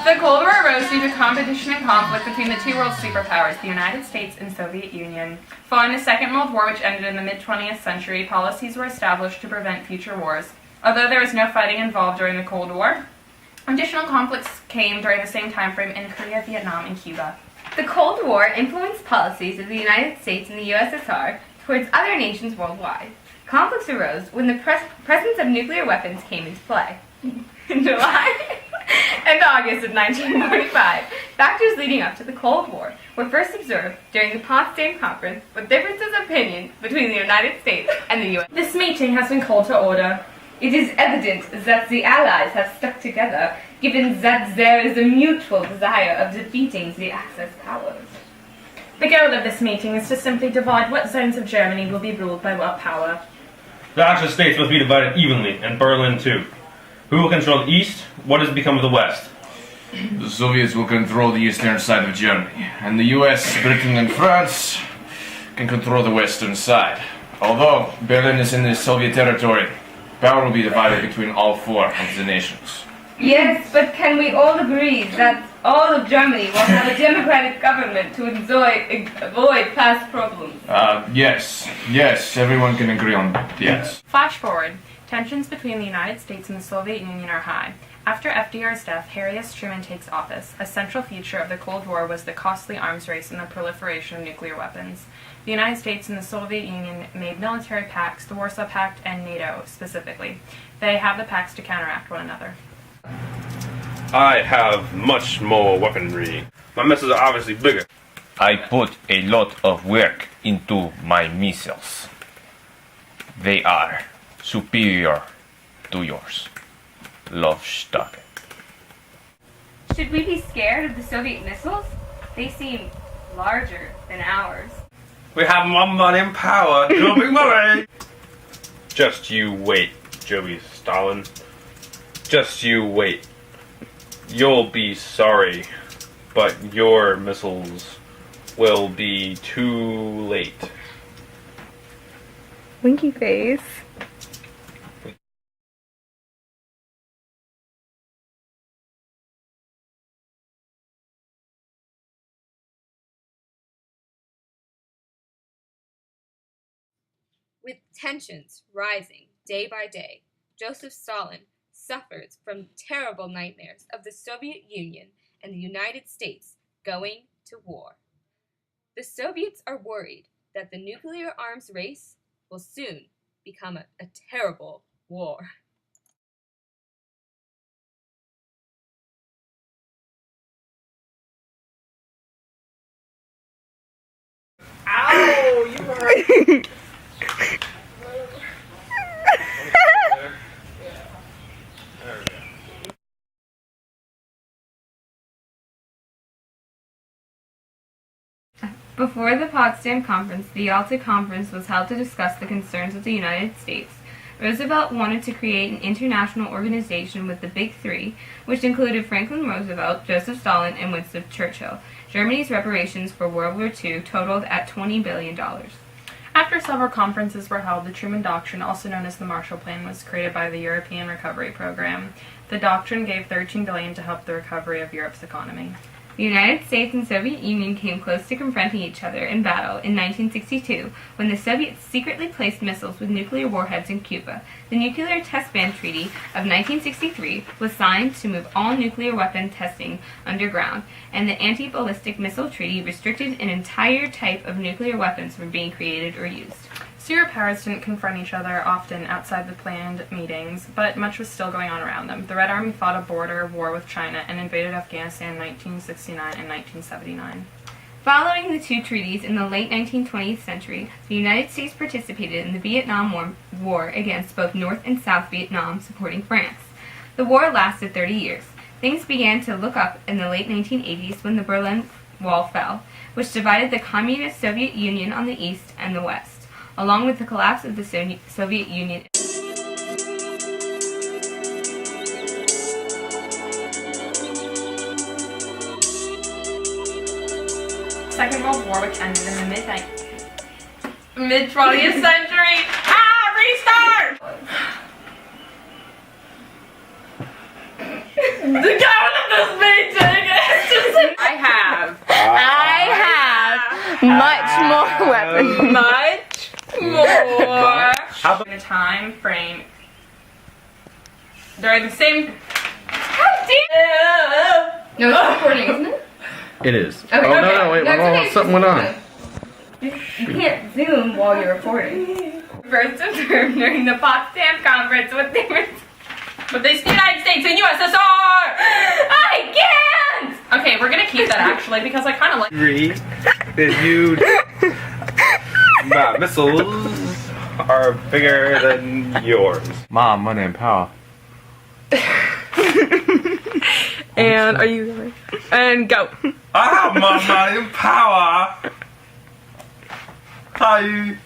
The Cold War arose due to competition and conflict between the two world superpowers, the United States and Soviet Union. Following the Second World War, which ended in the mid-20th century, policies were established to prevent future wars. Although there was no fighting involved during the Cold War, additional conflicts came during the same time frame in Korea, Vietnam, and Cuba. The Cold War influenced policies of the United States and the USSR towards other nations worldwide. Conflicts arose when the presence of nuclear weapons came into play. In July and August of 1945, factors leading up to the Cold War were first observed during the Potsdam Conference with differences of opinion between the United States and the U.S. This meeting has been called to order. It is evident that the Allies have stuck together, given that there is a mutual desire of defeating the Axis powers. The goal of this meeting is to simply divide what zones of Germany will be ruled by what power. The Axis states must be divided evenly, and Berlin too. Who will control the East? What has become of the West? The Soviets will control the eastern side of Germany, and the US, Britain, and France can control the western side. Although Berlin is in the Soviet territory, power will be divided between all four of the nations. Yes, but can we all agree that all of Germany will have a democratic government to avoid past problems? Yes, everyone can agree on that, yes. Flash forward. Tensions between the United States and the Soviet Union are high. After FDR's death, Harry S. Truman takes office. A central feature of the Cold War was the costly arms race and the proliferation of nuclear weapons. The United States and the Soviet Union made military pacts, the Warsaw Pact and NATO specifically. They have the pacts to counteract one another. I have much more weaponry. My missiles are obviously bigger. I put a lot of work into my missiles. They are superior to yours. Love Stock. Should we be scared of the Soviet missiles? They seem larger than ours. We have more money and power. Jumping money. Just you wait, Joey Stalin. Just you wait. You'll be sorry, but your missiles will be too late. Winky face. With tensions rising day by day, Joseph Stalin suffers from terrible nightmares of the Soviet Union and the United States going to war. The Soviets are worried that the nuclear arms race will soon become a terrible war. Ow! You were... Before the Potsdam Conference, the Yalta Conference was held to discuss the concerns of the United States. Roosevelt wanted to create an international organization with the Big Three, which included Franklin Roosevelt, Joseph Stalin, and Winston Churchill. Germany's reparations for World War II totaled at $20 billion. After several conferences were held, the Truman Doctrine, also known as the Marshall Plan, was created by the European Recovery Program. The doctrine gave $13 billion to help the recovery of Europe's economy. The United States and Soviet Union came close to confronting each other in battle in 1962 when the Soviets secretly placed missiles with nuclear warheads in Cuba. The Nuclear Test Ban Treaty of 1963 was signed to move all nuclear weapon testing underground, and the Anti-Ballistic Missile Treaty restricted an entire type of nuclear weapons from being created or used. Superpowers didn't confront each other often outside the planned meetings, but much was still going on around them. The Red Army fought a border war with China and invaded Afghanistan in 1969 and 1979. Following the two treaties in the late 1920th century, the United States participated in the Vietnam War against both North and South Vietnam, supporting France. The war lasted 30 years. Things began to look up in the late 1980s when the Berlin Wall fell, which divided the communist Soviet Union on the east and the west. Along with the collapse of the Soviet Union. Second World War, which ended in the mid-20th century. Restart! The government of this meeting! Much more. How about The time frame. They're the same. No, it's recording, isn't it? It is. Okay, oh, okay. no, wait, No, it's okay. something went on. You can't zoom while you're recording. First observed during the Potsdam Conference with the United States and USSR. I can't. Okay, we're gonna keep that actually because I kind of like. Agree that you my missiles are bigger than yours. Mom, my name Power. And are you going? And go. I have my mighty power. Hi.